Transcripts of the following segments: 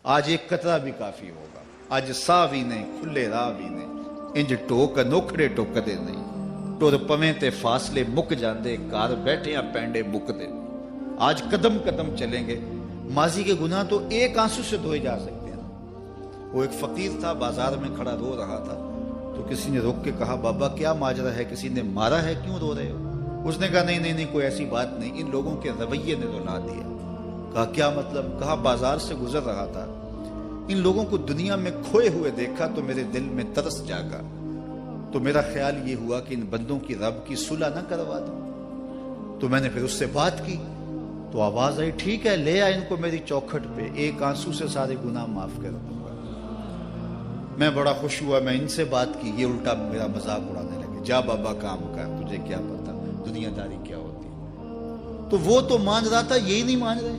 آج ایک قطرہ بھی کافی ہوگا. اج سا بھی نہیں کھلے راہ بھی نہیں, انج ٹوک انوکھڑے ٹوکدے نہیں. ٹر پویں تے فاصلے مک جاندے, گھر بیٹھے پینڈے مکدے. آج قدم قدم چلیں گے. ماضی کے گناہ تو ایک آنسو سے دھوئے جا سکتے ہیں. وہ ایک فقیر تھا, بازار میں کھڑا رو رہا تھا, تو کسی نے روک کے کہا, بابا کیا ماجرا ہے, کسی نے مارا ہے, کیوں رو رہے ہو؟ اس نے کہا نہیں کوئی ایسی بات نہیں, ان لوگوں کے رویے نے رلا دیا. کہا کیا مطلب؟ کہا بازار سے گزر رہا تھا, ان لوگوں کو دنیا میں کھوئے ہوئے دیکھا تو میرے دل میں ترس جاگا. تو میرا خیال یہ ہوا کہ ان بندوں کی رب کی صلح نہ کروا دوں. تو میں نے پھر اس سے بات کی, تو آواز آئی, ٹھیک ہے لے آ ان کو میری چوکھٹ پہ, ایک آنسو سے سارے گناہ معاف کر دوں گا. میں بڑا خوش ہوا, میں ان سے بات کی, یہ الٹا میرا مذاق اڑانے لگے, جا بابا کام کر, تجھے کیا پتا دنیا داری کیا ہوتی. تو وہ تو مان رہا تھا, یہی نہیں مان رہے.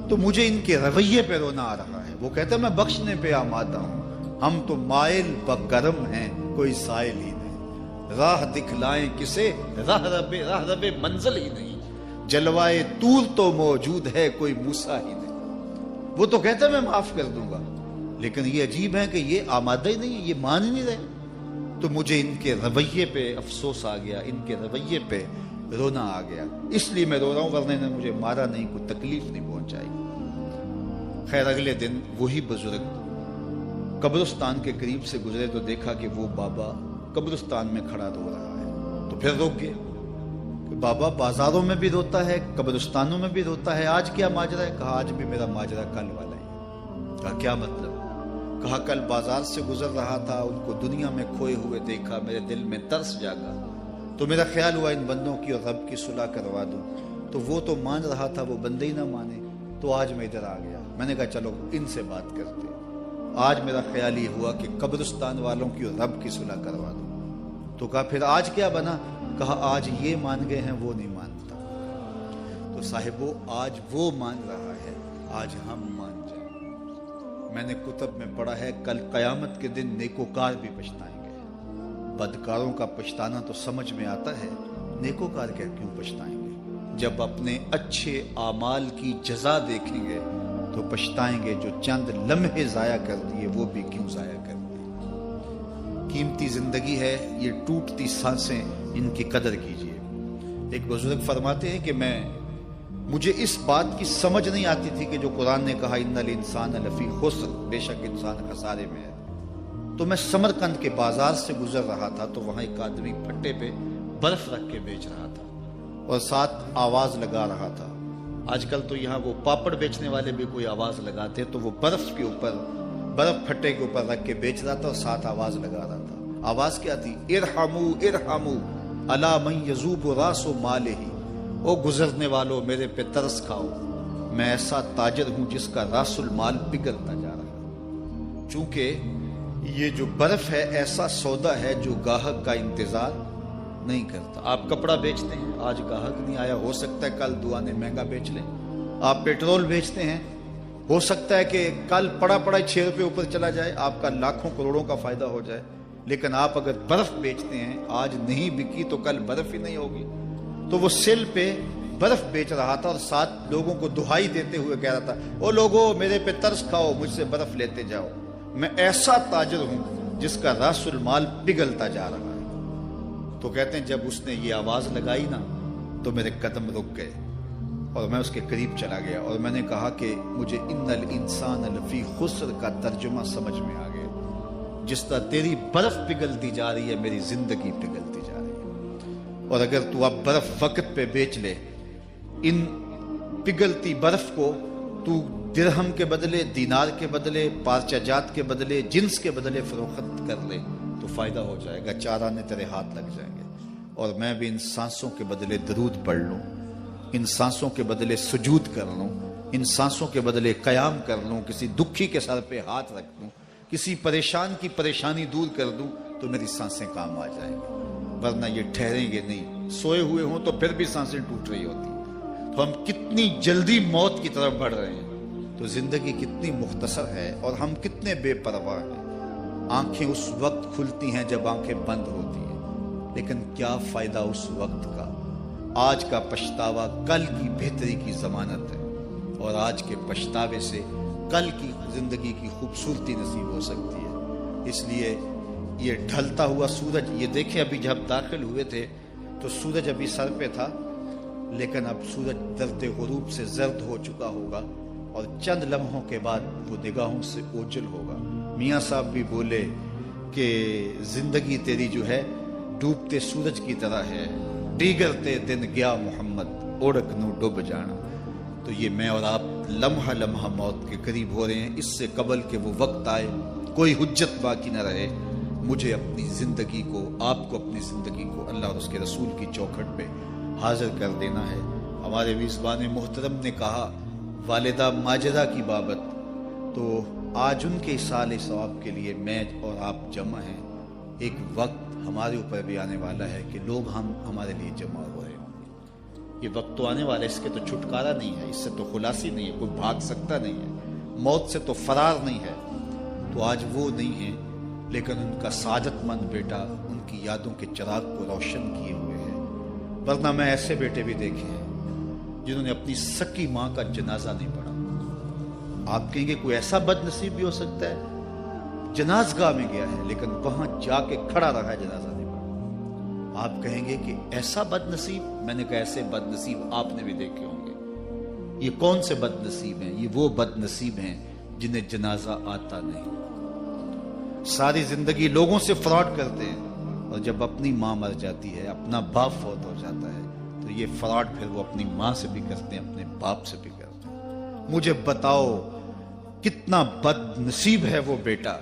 تو مجھے ان کے رویے پہ رونا آ رہا ہے. وہ کہتا ہے میں بخشنے پہ آمادہ ہوں, ہم تو مائل بکرم ہیں, کوئی سائل ہی نہیں. راہ دکھلائیں کسے, راہ رب منزل ہی نہیں. جلوائے طور تو موجود ہے, کوئی موسیٰ ہی نہیں. وہ تو کہتا ہے میں معاف کر دوں گا, لیکن یہ عجیب ہے کہ یہ آمادہ ہی نہیں ہے, یہ مان ہی نہیں رہے. تو مجھے ان کے رویے پہ افسوس آ گیا, ان کے رویے پہ رونا آ گیا. اس لیے میں رو رہا ہوں, ورنہ نے مجھے مارا نہیں, کوئی تکلیف نہیں پہنچائی. خیر اگلے دن وہی بزرگ قبرستان کے قریب سے گزرے تو دیکھا کہ وہ بابا قبرستان میں کھڑا رو رہا ہے. تو پھر روک گئے کہ بابا بازاروں میں بھی روتا ہے, قبرستانوں میں بھی روتا ہے, آج کیا ماجرا ہے؟ کہا آج بھی میرا ماجرا کل والا ہے. کہا کیا مطلب؟ کہا کل بازار سے گزر رہا تھا, ان کو دنیا میں کھوئے ہوئے دیکھا, میرے دل میں ترس جاگا, تو میرا خیال ہوا ان بندوں کی اور رب کی صلح کروا دوں. تو وہ تو مان رہا تھا, وہ بندے ہی نہ مانے, تو آج میں ادھر آ گیا. میں نے کہا چلو ان سے بات کرتے. آج میرا خیال یہ ہوا کہ قبرستان والوں کی اور رب کی صلح کروا دوں. تو کہا پھر آج کیا بنا؟ کہا آج یہ مان گئے ہیں, وہ نہیں مانتا. تو صاحبو آج وہ مان رہا ہے, آج ہم مان جائیں. میں نے کتب میں پڑھا ہے کل قیامت کے دن نیکوکار بھی پچھتائیں گے. بدکاروں کا پچھتانا تو سمجھ میں آتا ہے, نیکوکار کیوں پچھتائیں گے؟ جب اپنے اچھے اعمال کی جزا دیکھیں گے تو پچھتائیں گے. جو چند لمحے ضائع کر دیے وہ بھی کیوں ضائع کر دیے. قیمتی زندگی ہے, یہ ٹوٹتی سانسیں, ان کی قدر کیجیے. ایک بزرگ فرماتے ہیں کہ مجھے اس بات کی سمجھ نہیں آتی تھی کہ جو قرآن نے کہا ان الانسان لفی خسر, بے شک انسان خسارے میں ہے. تو میں سمرقند کے بازار سے گزر رہا تھا, تو وہاں ایک آدمی پھٹے پہ برف رکھ کے بیچ رہا تھا اور ساتھ آواز لگا رہا تھا. آج کل تو یہاں وہ پاپڑ بیچنے والے بھی کوئی آواز لگاتے, تو وہ برف کے اوپر, برف پھٹے کے اوپر رکھ کے بیچ رہا تھا اور ساتھ آواز لگا رہا تھا. آواز کیا تھی؟ ارحمو ارحمو الا من یذوب راس مالہ, او گزرنے والوں میرے پہ ترس کھاؤ, میں ایسا تاجر ہوں جس کا راس المال پگھلتا جا رہا ہے. چونکہ یہ جو برف ہے ایسا سودا ہے جو گاہک کا انتظار نہیں کرتا. آپ کپڑا بیچتے ہیں, آج گاہک نہیں آیا, ہو سکتا ہے کل دعانے مہنگا بیچ لیں. آپ پیٹرول بیچتے ہیں, ہو سکتا ہے کہ کل پڑا 6 روپے اوپر چلا جائے, آپ کا لاکھوں کروڑوں کا فائدہ ہو جائے. لیکن آپ اگر برف بیچتے ہیں, آج نہیں بکی تو کل برف ہی نہیں ہوگی. تو وہ سیل پہ برف بیچ رہا تھا اور ساتھ لوگوں کو دہائی دیتے ہوئے کہہ رہا تھا, او لوگو میرے پہ ترس کھاؤ, مجھ سے برف لیتے جاؤ, میں ایسا تاجر ہوں جس کا راس المال پگھلتا جا رہا ہے. تو کہتے ہیں جب اس نے یہ آواز لگائی نا تو میرے قدم رک گئے اور میں اس کے قریب چلا گیا اور میں نے کہا کہ مجھے ان الانسان لفی خسر کا ترجمہ سمجھ میں آ گیا. جس طرح تیری برف پگھلتی جا رہی ہے, میری زندگی پگھلتی جا رہی ہے. اور اگر تو اب برف وقت پہ بیچ لے, ان پگھلتی برف کو تو درہم کے بدلے, دینار کے بدلے, پارچہ جات کے بدلے, جنس کے بدلے فروخت کر لے تو فائدہ ہو جائے گا, 4 آنے تیرے ہاتھ لگ جائیں گے. اور میں بھی ان سانسوں کے بدلے درود پڑھ لوں, ان سانسوں کے بدلے سجود کر لوں, ان سانسوں کے بدلے قیام کر لوں, کسی دکھی کے سر پہ ہاتھ رکھ دوں, کسی پریشان کی پریشانی دور کر دوں, تو میری سانسیں کام آ جائیں گی. ورنہ یہ ٹھہریں گے نہیں. سوئے ہوئے ہوں تو پھر بھی سانسیں ٹوٹ رہی ہوتی. تو ہم کتنی جلدی موت کی طرف بڑھ رہے ہیں, تو زندگی کتنی مختصر ہے اور ہم کتنے بے پرواہ ہیں. آنکھیں اس وقت کھلتی ہیں جب آنکھیں بند ہوتی ہیں, لیکن کیا فائدہ اس وقت کا. آج کا پچھتاوا کل کی بہتری کی ضمانت ہے, اور آج کے پچھتاوے سے کل کی زندگی کی خوبصورتی نصیب ہو سکتی ہے۔ اس لیے یہ ڈھلتا ہوا سورج، یہ دیکھیں ابھی جب داخل ہوئے تھے تو سورج ابھی سر پہ تھا، لیکن اب سورج درد غروب سے زرد ہو چکا ہوگا اور چند لمحوں کے بعد وہ نگاہوں سے اوجھل ہوگا۔ میاں صاحب بھی بولے کہ زندگی تیری جو ہے ڈوبتے سورج کی طرح ہے، ڈیگرتے دن گیا محمد اوڑک نو ڈوب جانا۔ تو یہ میں اور آپ لمحہ لمحہ موت کے قریب ہو رہے ہیں۔ اس سے قبل کہ وہ وقت آئے کوئی حجت باقی نہ رہے، مجھے اپنی زندگی کو، آپ کو اپنی زندگی کو اللہ اور اس کے رسول کی چوکھٹ پہ حاضر کر دینا ہے۔ ہمارے میزبان محترم نے کہا والدہ ماجدہ کی بابت، تو آج ان کے اصالِ ثواب کے لیے میں اور آپ جمع ہیں۔ ایک وقت ہمارے اوپر بھی آنے والا ہے کہ لوگ ہمارے لیے جمع ہو رہے ہوں گے۔ یہ وقت تو آنے والا ہے، اس کے تو چھٹکارا نہیں ہے، اس سے تو خلاصی نہیں ہے، کوئی بھاگ سکتا نہیں ہے، موت سے تو فرار نہیں ہے۔ تو آج وہ نہیں ہیں، لیکن ان کا سعادت مند بیٹا ان کی یادوں کے چراغ کو روشن کیے ہوئے ہے۔ ورنہ میں ایسے بیٹے بھی دیکھے ہیں جنہوں نے اپنی سکی ماں کا جنازہ نہیں پڑھا۔ آپ کہیں گے کوئی ایسا بد نصیب بھی ہو سکتا ہے، جنازگاہ میں گیا ہے لیکن وہاں جا کے کھڑا رہا ہے، جنازہ نہیں پڑھا۔ آپ کہیں گے کہ ایسا بد نصیب، میں نے کہا ایسے بد نصیب آپ نے بھی دیکھے ہوں گے۔ یہ کون سے بد نصیب ہیں؟ یہ وہ بد نصیب ہیں جنہیں جنازہ آتا نہیں، ساری زندگی لوگوں سے فراڈ کرتے ہیں، اور جب اپنی ماں مر جاتی ہے، اپنا باپ فوت ہو جاتا ہے، تو یہ فراڈ پھر وہ اپنی ماں سے بھی کرتے ہیں، اپنے باپ سے بھی کرتے ہیں۔ مجھے بتاؤ کتنا بد نصیب ہے وہ بیٹا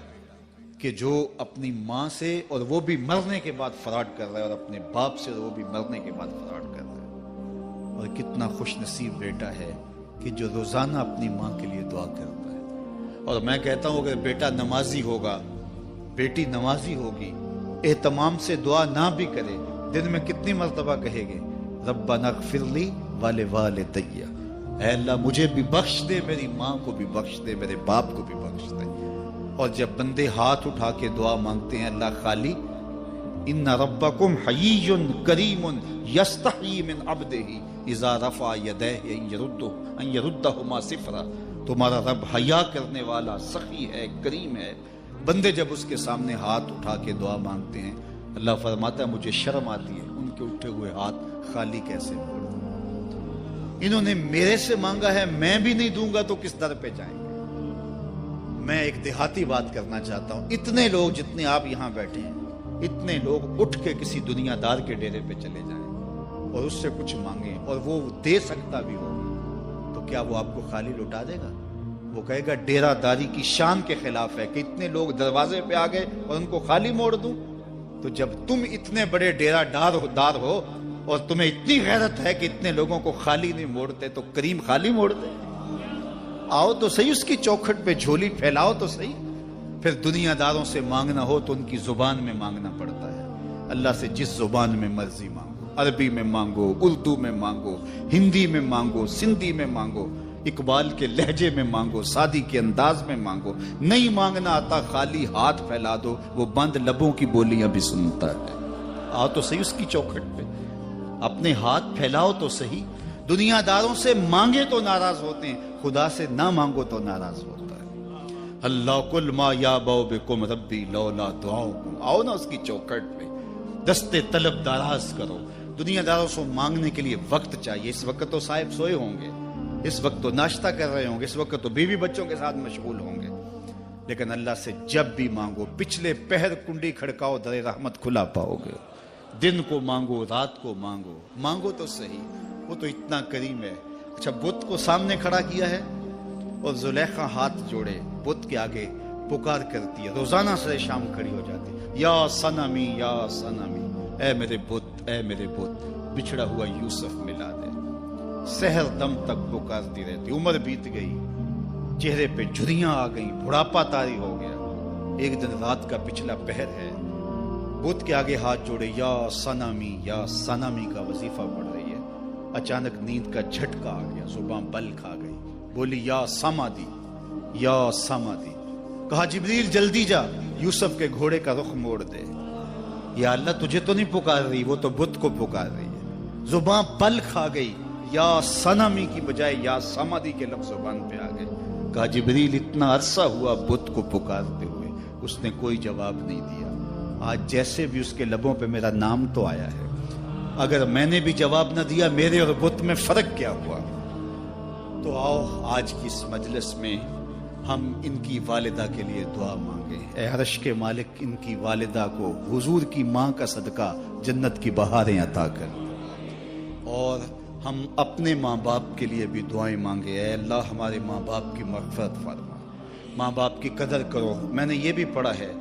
کہ جو اپنی ماں سے، اور وہ بھی مرنے کے بعد فراڈ کر رہا ہے، اور اپنے باپ سے وہ بھی مرنے کے بعد فراڈ کر رہا ہے۔ اور کتنا خوش نصیب بیٹا ہے کہ جو روزانہ اپنی ماں کے لیے دعا کرتا ہے۔ اور میں کہتا ہوں اگر بیٹا نمازی ہوگا، بیٹی نمازی ہوگی، اہتمام سے دعا نہ بھی کرے، دن میں کتنی مرتبہ کہے گے ربنا اغفر لی ولوالدی، اے اللہ مجھے بھی بخش دے، میری ماں کو بھی بخش دے، میرے باپ کو بھی بخش دے۔ اور جب بندے ہاتھ اٹھا کے دعا مانگتے ہیں اللہ خالی ان ربکم حیی کریم یستحیی من عبدہ اذا رفع یدیہ ان یردہما صفرا، تمہارا رب حیا کرنے والا سخی ہے، کریم ہے۔ بندے جب اس کے سامنے ہاتھ اٹھا کے دعا مانگتے ہیں، اللہ فرماتا ہے مجھے شرم آتی ہے ان کے اٹھے ہوئے ہاتھ خالی کیسے موڑ دوں۔ انہوں نے میرے سے مانگا ہے، میں بھی نہیں دوں گا تو کس در پہ جائیں گے۔ میں ایک دیہاتی بات کرنا چاہتا ہوں، اتنے لوگ جتنے آپ یہاں بیٹھے ہیں، اتنے لوگ اٹھ کے کسی دنیا دار کے ڈیرے پہ چلے جائیں اور اس سے کچھ مانگیں اور وہ دے سکتا بھی ہو، تو کیا وہ آپ کو خالی لوٹا دے گا؟ وہ کہے گا ڈیرہ داری کی شان کے خلاف ہے کہ اتنے لوگ دروازے پہ آ گئے اور ان کو خالی موڑ دوں۔ تو جب تم اتنے بڑے ڈیرہ دار ہو اور تمہیں اتنی غیرت ہے کہ اتنے لوگوں کو خالی نہیں موڑتے، تو کریم خالی موڑ دے۔ آؤ تو صحیح اس کی چوکھٹ پہ جھولی پھیلاؤ تو صحیح۔ پھر دنیا داروں سے مانگنا ہو تو ان کی زبان میں مانگنا پڑتا ہے۔ اللہ سے جس زبان میں مرضی مانگو، عربی میں مانگو، اردو میں مانگو، ہندی میں مانگو، سندھی میں مانگو، اقبال کے لہجے میں مانگو، سادی کے انداز میں مانگو۔ نہیں مانگنا آتا خالی ہاتھ پھیلا دو، وہ بند لبوں کی بولیاں بھی سنتا ہے۔ آؤ تو صحیح اس کی چوکھٹ پہ، اپنے ہاتھ پھیلاؤ تو صحیح۔ دنیا داروں سے مانگے تو ناراض ہوتے ہیں، خدا سے نہ مانگو تو ناراض ہوتا ہے۔ اللہ کل ما یابو بکم ربی لولا دعاؤکم، آؤ نا اس کی چوکھٹ پہ، دستے طلب دراز کرو۔ دنیا داروں سے مانگنے کے لیے وقت چاہیے۔ اس وقت تو صاحب سوئے ہوں گے، اس وقت تو ناشتہ کر رہے ہوں گے، اس وقت تو بیوی بچوں کے ساتھ مشغول ہوں گے، لیکن اللہ سے جب بھی مانگو، پچھلے پہر کنڈی کھڑکاؤ در رحمت کھلا پاؤ گے۔ دن کو مانگو، رات کو مانگو، مانگو تو صحیح، وہ تو اتنا کریم ہے۔ اچھا بت کو سامنے کھڑا کیا ہے اور زلیخا ہاتھ جوڑے بت کے آگے پکار کرتی ہے، روزانہ سے شام کھڑی ہو جاتی ہے، یا صنمی یا صنمی، اے میرے بت، اے میرے بت، بچھڑا ہوا یوسف ملا دے۔ سحر دم تک پکارتی رہتی، عمر بیت گئی، چہرے پہ جھریاں آ گئیں، بڑھاپا طاری ہو گیا۔ ایک دن رات کا پچھلا پہر ہے، بت کے آگے ہاتھ جوڑے، یا صنمی یا صنمی کا وظیفہ پڑھ رہی ہے۔ اچانک نیند کا جھٹکا آ گیا، زبان بل کھا گئی، بولی یا سمادی یا سمادی۔ کہا جبریل جلدی جا، یوسف کے گھوڑے کا رخ موڑ دے۔ یا اللہ تجھے تو نہیں پکار رہی، وہ تو بت کو پکار رہی ہے۔ زبان بل کھا گئی، یا صنمی کی بجائے یا سمادی کے لفظ زبان پہ آ گئے۔ کہا جبریل اتنا عرصہ ہوا بت کو پکارتے ہوئے، اس نے کوئی جواب نہیں دیا، آج جیسے بھی اس کے لبوں پہ میرا نام تو آیا ہے، اگر میں نے بھی جواب نہ دیا میرے اور بت میں فرق کیا ہوا؟ تو آؤ آج کی اس مجلس میں ہم ان کی والدہ کے لیے دعا مانگیں۔ اے عرش کے مالک، ان کی والدہ کو حضور کی ماں کا صدقہ جنت کی بہاریں عطا کر، اور ہم اپنے ماں باپ کے لیے بھی دعائیں مانگے۔ اے اللہ ہمارے ماں باپ کی مغفرت فرما، ماں باپ کی قدر کرو۔ میں نے یہ بھی پڑھا ہے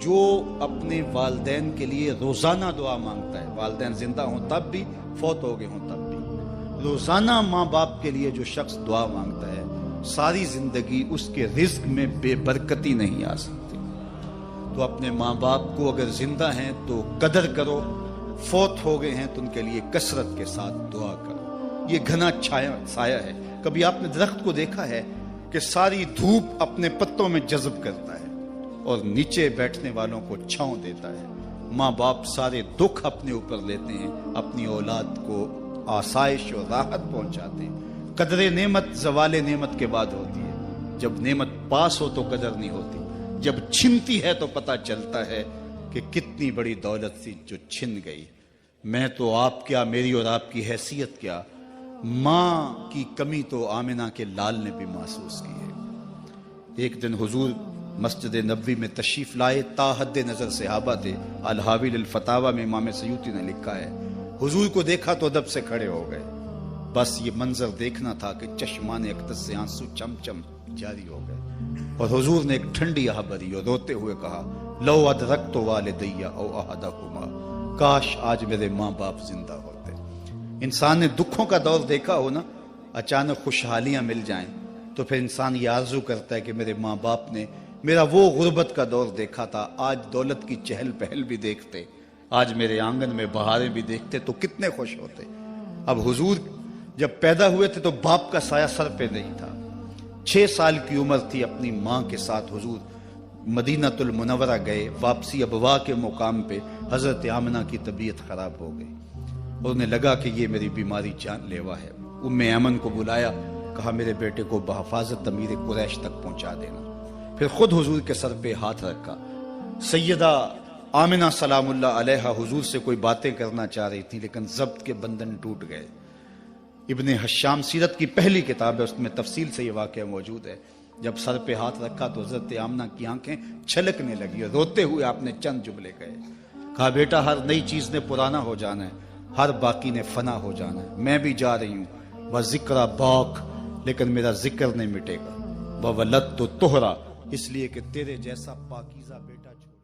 جو اپنے والدین کے لیے روزانہ دعا مانگتا ہے، والدین زندہ ہوں تب بھی، فوت ہو گئے ہوں تب بھی، روزانہ ماں باپ کے لیے جو شخص دعا مانگتا ہے ساری زندگی اس کے رزق میں بے برکتی نہیں آ سکتی۔ تو اپنے ماں باپ کو اگر زندہ ہیں تو قدر کرو، فوت ہو گئے ہیں تو ان کے لیے کثرت کے ساتھ دعا کرو۔ یہ گھنا سایہ ہے۔ کبھی آپ نے درخت کو دیکھا ہے کہ ساری دھوپ اپنے پتوں میں جذب کرتا ہے اور نیچے بیٹھنے والوں کو چھاؤں دیتا ہے؟ ماں باپ سارے دکھ اپنے اوپر لیتے ہیں، اپنی اولاد کو آسائش اور راحت پہنچاتے ہیں۔ قدر نعمت زوال نعمت کے بعد ہوتی ہے، جب نعمت پاس ہو تو قدر نہیں ہوتی، جب چھنتی ہے تو پتہ چلتا ہے کہ کتنی بڑی دولت تھی جو چھن گئی۔ میں تو آپ کیا، میری اور آپ کی حیثیت کیا، ماں کی کمی تو آمنہ کے لال نے بھی محسوس کی ہے۔ ایک دن حضور مسجد نبوی میں تشریف لائے، تا حد نظر صحابہ تھے۔ الحاوی للفتاوی میں امام سیوطی نے لکھا ہے حضور کو دیکھا تو ادب سے کھڑے ہو گئے، بس یہ منظر دیکھنا تھا کہ چشمان اقدس سے آنسو چم چم جاری ہو گئے، اور حضور نے ایک ٹھنڈی آہ بھری اور روتے ہوئے کہا لو ادرکت والدی او احدہما، کاش آج میرے ماں باپ زندہ ہوتے۔ انسان نے دکھوں کا دور دیکھا ہو نا، اچانک خوشحالیاں مل جائیں تو پھر انسان یہ آرزو کرتا ہے کہ میرے ماں باپ نے میرا وہ غربت کا دور دیکھا تھا، آج دولت کی چہل پہل بھی دیکھتے، آج میرے آنگن میں بہاریں بھی دیکھتے تو کتنے خوش ہوتے۔ اب حضور جب پیدا ہوئے تھے تو باپ کا سایہ سر پہ نہیں تھا، 6 سال کی عمر تھی، اپنی ماں کے ساتھ حضور مدینۃ المنورہ گئے۔ واپسی ابوا کے مقام پہ حضرت آمنہ کی طبیعت خراب ہو گئی، اور انہیں لگا کہ یہ میری بیماری جان لیوا ہے۔ ام ایمن کو بلایا، کہا میرے بیٹے کو بحفاظت امیر قریش تک پہنچا دینا۔ پھر خود حضور کے سر پہ ہاتھ رکھا۔ سیدہ آمنہ سلام اللہ علیہا حضور سے کوئی باتیں کرنا چاہ رہی تھی لیکن ضبط کے بندھن ٹوٹ گئے۔ ابن حشام سیرت کی پہلی کتاب ہے، اس میں تفصیل سے یہ واقعہ موجود ہے۔ جب سر پہ ہاتھ رکھا تو حضرت آمنہ کی آنکھیں چھلکنے لگی اور روتے ہوئے آپ نے چند جملے کہے، کہا بیٹا ہر نئی چیز نے پرانا ہو جانا ہے، ہر باقی نے فنا ہو جانا ہے، میں بھی جا رہی ہوں، وہ ذکر باق، لیکن میرا ذکر نہیں مٹے گا، وہ ولدت طہرا، اس لیے کہ تیرے جیسا پاکیزہ بیٹا چھوڑ